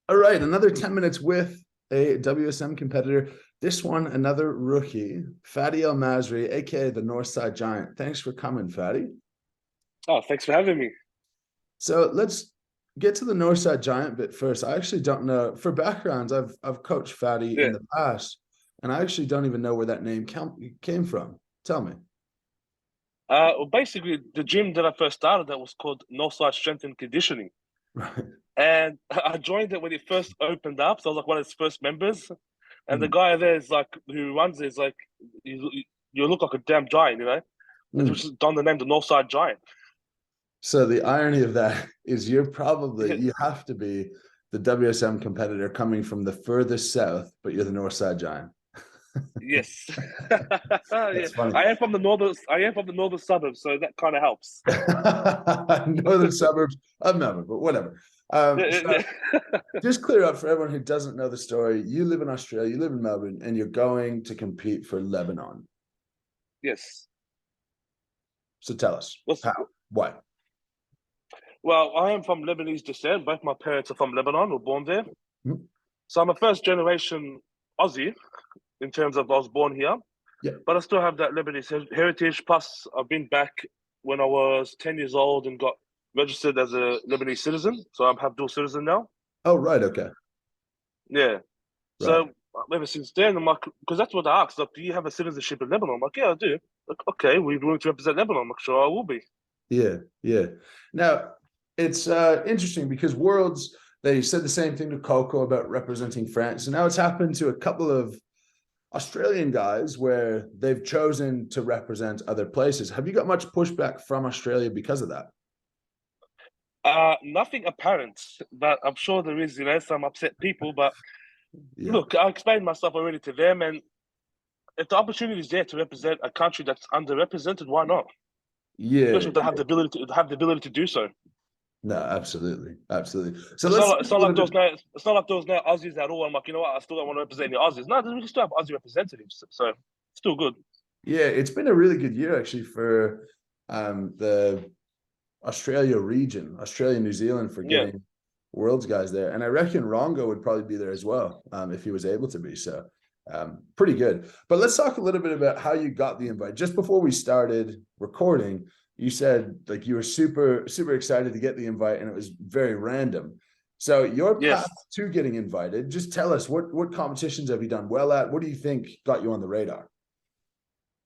All right, another 10 minutes with a WSM competitor. This one, another rookie, Fadi Masri, aka the Northside Giant. Thanks for coming, Fadi. Oh, thanks for having me. So let's get to the Northside Giant bit first. I actually don't know. For backgrounds, I've coached Fadi in Yeah. the past, and I actually don't even know where that name came from. Tell me. Well, basically, the gym that I first started that was called Northside Strength and Conditioning, Right. and I joined it when it first opened up. So I was like one of its first members, and the Mm, guy there is like who runs it is like you look like a damn giant, you know. And it was mm. just done the name the Northside Giant. So the irony of that is you have to be the WSM competitor coming from the furthest south, but you're the Northside Giant. Yes, yeah. That's funny. I am from the northern. I am from the northern suburbs, so that kind of helps. Northern suburbs of Melbourne, but whatever. So Yeah, just clear up for everyone who doesn't know the story. You live in Australia, you live in Melbourne, and you're going to compete for Lebanon. yes. So tell us What's how, why? Well, I am from Lebanese descent. Both my parents are from Lebanon, were born there. Hmm. So I'm a first generation Aussie in terms of I was born here, Yeah. but I still have that Lebanese heritage. Plus, I've been back when I was 10 years old and got registered as a Lebanese citizen. So I have dual citizen now. Oh, right. Okay. Yeah. Right. So ever since then, I'm like, because that's what I asked. Like, do you have a citizenship in Lebanon? I'm like, yeah, I do. Like, okay, we're willing to represent Lebanon. I'm like, sure, I will be. Yeah. Yeah. Now, it's interesting because Worlds, they said the same thing to Coco about representing France. And now it's happened to a couple of Australian guys where they've chosen to represent other places. Have you got much pushback from Australia because of that? Nothing apparent, but I'm sure there is, some upset people. But Yeah. look, I explained myself already to them, and if the opportunity is there to represent a country that's underrepresented, why not? Yeah. Especially if they have the ability to do so. No, absolutely. Absolutely. So It's not let's like talk a little bit. it's not like those no Aussies at all. I'm like, you know what? I still don't want to represent the Aussies. No, we can still have Aussie representatives, so still good. Yeah, it's been a really good year actually for the Australia region, Australia, New Zealand for Yeah, getting world's guys there. And I reckon Rongo would probably be there as well if he was able to be. So pretty good. But let's talk a little bit about how you got the invite. Just before we started recording, you said like you were super, super excited to get the invite and it was very random. So your path yes. to getting invited, just tell us what competitions have you done well at? What do you think got you on the radar?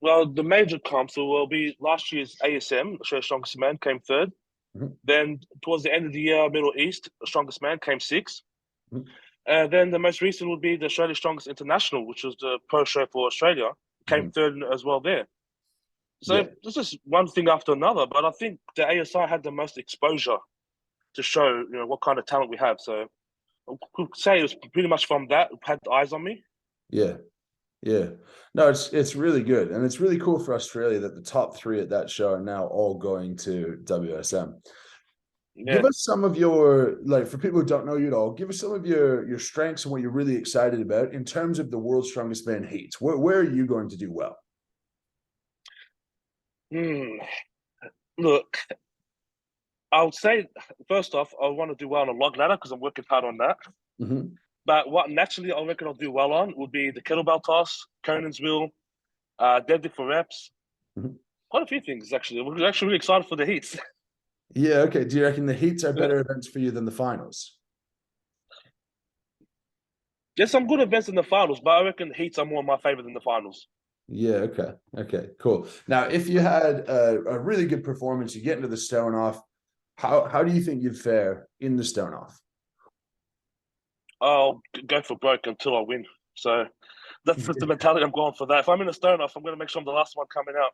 Well, the major comps will be last year's ASM, Australia's Strongest Man, came third. Mhm. Then towards the end of the year, Middle East, Strongest Man came sixth. Mhm. Then the most recent would be the Australia's Strongest International, which was the pro show for Australia, came Mhm. third as well there. Yeah. So this is one thing after another, but I think the ASI had the most exposure to show, what kind of talent we have. So I could say it was pretty much from that had eyes on me. Yeah. Yeah. No, it's really good. And it's really cool for Australia that the top three at that show are now all going to WSM. Give Yeah. us some of your like for people who don't know you at all, give us some of your strengths and what you're really excited about in terms of the world's strongest man heats. Where are you going to do well? Hmm. Look, I would say first off, I want to do well on a log ladder because I'm working hard on that. Mm-hmm. But what naturally I reckon I'll do well on would be the kettlebell toss, Conan's wheel, deadlift for reps. Mm-hmm. Quite a few things actually. We're actually really excited for the heats. Yeah, okay. Do you reckon the heats are better events for you than the finals? There's some good events in the finals, but I reckon the heats are more my favorite than the finals. Yeah, okay. Okay, cool. Now, if you had a really good performance, you get into the stone off, how do you think you'd fare in the stone off? I'll go for broke until I win. So that's just the mentality I'm going for that. If I'm in a stone off, I'm going to make sure I'm the last one coming out.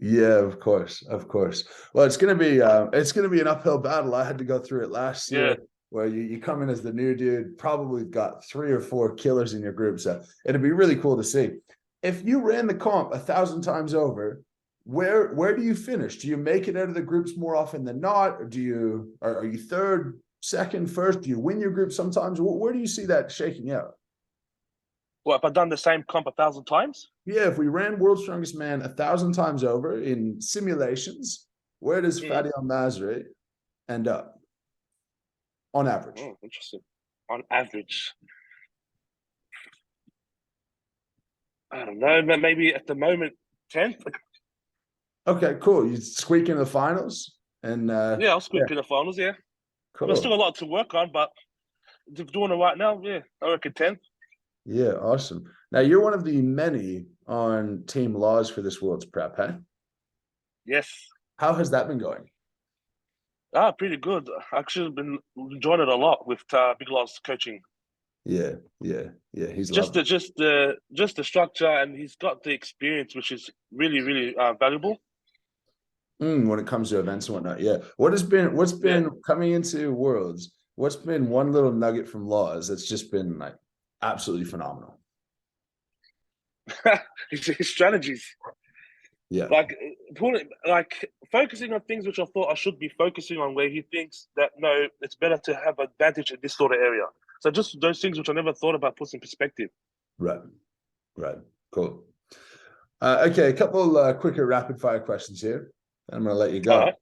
Yeah, of course, of course. Well, it's gonna be an uphill battle. I had to go through it last Yeah. year, where you come in as the new dude, probably got three or four killers in your group. So it'd be really cool to see. If you ran the comp 1,000 times over, where do you finish? Do you make it out of the groups more often than not? Or are you third, second, first? Do you win your group sometimes? Where do you see that shaking out? Well, if I've done the same comp 1,000 times, Yeah, if we ran World's Strongest Man 1,000 times over in simulations, where does mm, Fadi Al Masri end up on average? interesting. on average. I don't know, but maybe at the moment 10th. Okay, cool. You squeak in the finals, and Yeah, I'll yeah, squeak in the finals. Yeah, there's still cool. a lot to work on, but doing it right now, yeah, I reckon 10th. Yeah, awesome. Now you're one of the many on Team Laws for this World's Prep, huh? Yes. How has that been going? Pretty good. Actually, been enjoying it a lot with Big Loss coaching. Yeah, yeah. He's Just loving the just the just the structure, and he's got the experience, which is really valuable. it. When it comes to events and whatnot. Yeah. What's Yeah, been coming into Worlds? What's been one little nugget from Laws that's just been like absolutely phenomenal? his strategies, Yeah. like like focusing on things which I thought I should be focusing on, where he thinks that no, it's better to have advantage in this sort of area. So just those things which I never thought about puts in perspective. Right. Right. Cool. Okay, a couple quicker rapid fire questions here. I'm gonna let you All go. right.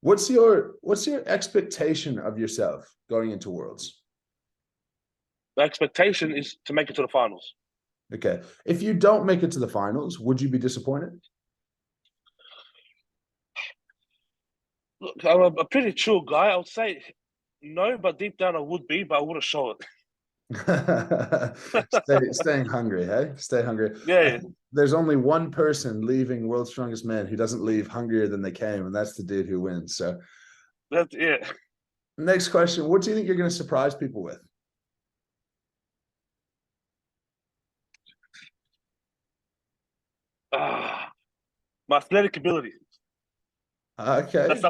What's your expectation of yourself going into Worlds? The expectation is to make it to the finals. Okay. If you don't make it to the finals, would you be disappointed? Look, I'm a pretty chill guy. I would say no, but deep down I would be, but I wouldn't show it. Staying hungry, hey? Stay hungry. Yeah, There's only one person leaving World's Strongest Man who doesn't leave hungrier than they came, and that's the dude who wins. So, yeah. next question: what do you think you're going to surprise people with? Ah, my athletic ability. That's Okay,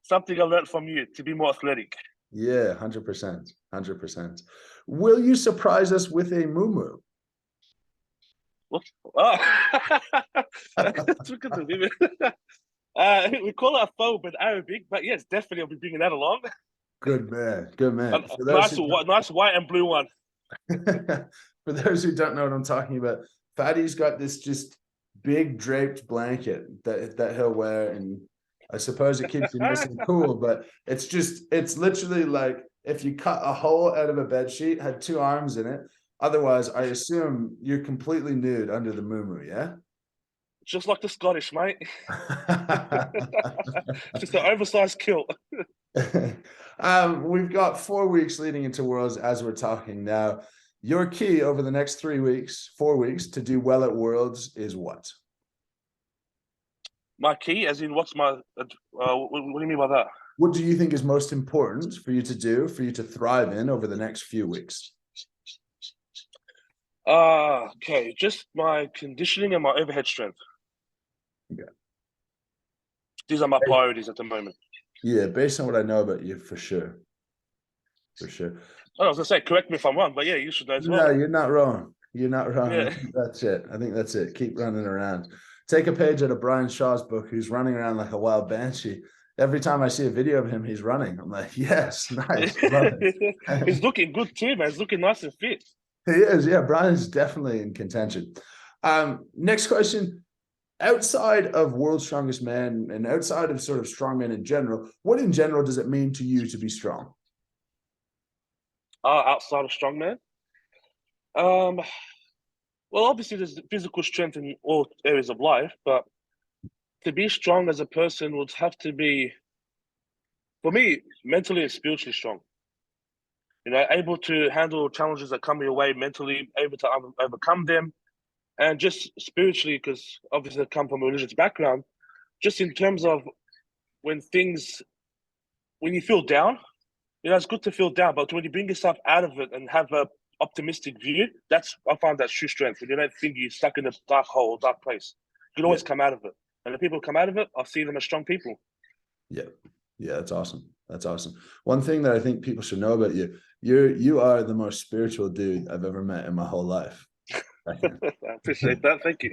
something I learned from you to be more athletic. yeah, 100%, 100%. Will you surprise us with a moo? What? Oh. That's good to me. We call it a phobe in Arabic, but yes, definitely I'll be bringing that along. Good man, good A man. For those who nice white and blue one. For those who don't know what I'm talking about, Fadi's got this just big draped blanket that he'll wear, and I suppose it keeps you nice and cool, but it's literally like if you cut a hole out of a bed sheet, had two arms in it. Otherwise, I assume you're completely nude under the muumuu, yeah? Just like the Scottish, mate. Just an oversized kilt. We've got 4 weeks leading into Worlds as we're talking now. Your key over the next 3 weeks, 4 weeks to do well at Worlds is what? My key, as in what's my, what do you mean by that? What do you think is most important for you to do, for you to thrive in over the next few weeks? Okay, just my conditioning and my overhead strength. Yeah. These are my priorities at the moment. Yeah, based on what I know about you, for sure. For sure. I was gonna say, correct me if I'm wrong, but yeah, you should know as No, well. you're not wrong. You're not wrong. I Yeah. think that's it. I think that's it. Keep running around. Take a page out of Brian Shaw's book, who's running around like a wild banshee. Every time I see a video of him, he's running. I'm like, yes, nice. Love it. He's looking good too, man. He's looking nice and fit. He is, yeah. Brian's definitely in contention. Next question. Outside of World's Strongest Man and outside of sort of strongmen in general, what in general does it mean to you to be strong? Outside of strongman. Um, well, obviously there's physical strength in all areas of life, but to be strong as a person would have to be, for me, mentally and spiritually strong. You know, able to handle challenges that come your way mentally, able to overcome them, and just spiritually, because obviously I come from a religious background. Just in terms of when things, when you feel down, you know, it's good to feel down, but when you bring yourself out of it and have a optimistic view, that's I find that's true strength. When you don't think you're stuck in a dark hole, dark place, you can Yeah, always come out of it. And the people who come out of it, I see them as strong people. yeah, yeah. That's awesome. That's awesome. One thing that I think people should know about you, you are the most spiritual dude I've ever met in my whole life. I appreciate that. Thank you.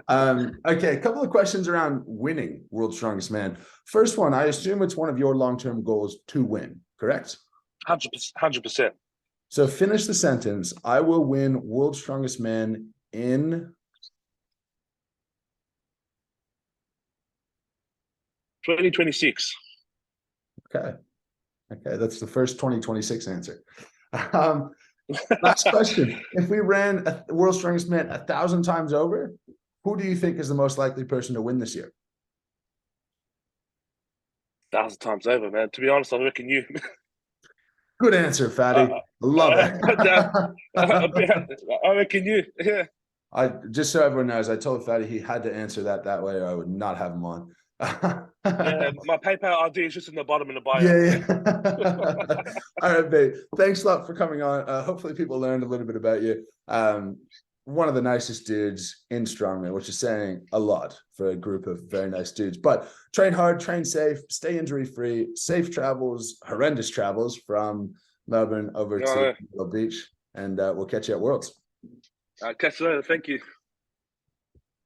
Yeah. Okay, a couple of questions around winning World's Strongest Man. First one, I assume it's one of your long-term goals to win, correct? 100%. So finish the sentence. I will win World's Strongest Man in 2026. okay. Okay, that's the first 2026 answer. Last question. If we ran a World's Strongest Man 1,000 times over, who do you think is the most likely person to win this year? 1,000 times over, man. To be honest, I reckon you. Good answer, Fadi. uh, Love I reckon you. Yeah. I just so everyone knows, I told Fadi he had to answer that way, or I would not have him on. Yeah, my PayPal ID is just in the bottom of the bio. Yeah. All right, babe. Thanks a lot for coming on. Hopefully, people learned a little bit about you. One of the nicest dudes in strongman, which is saying a lot for a group of very nice dudes. But train hard, train safe, stay injury free, safe travels, horrendous travels from Melbourne over to Beach, and we'll catch you at Worlds. Catch you later. Thank you.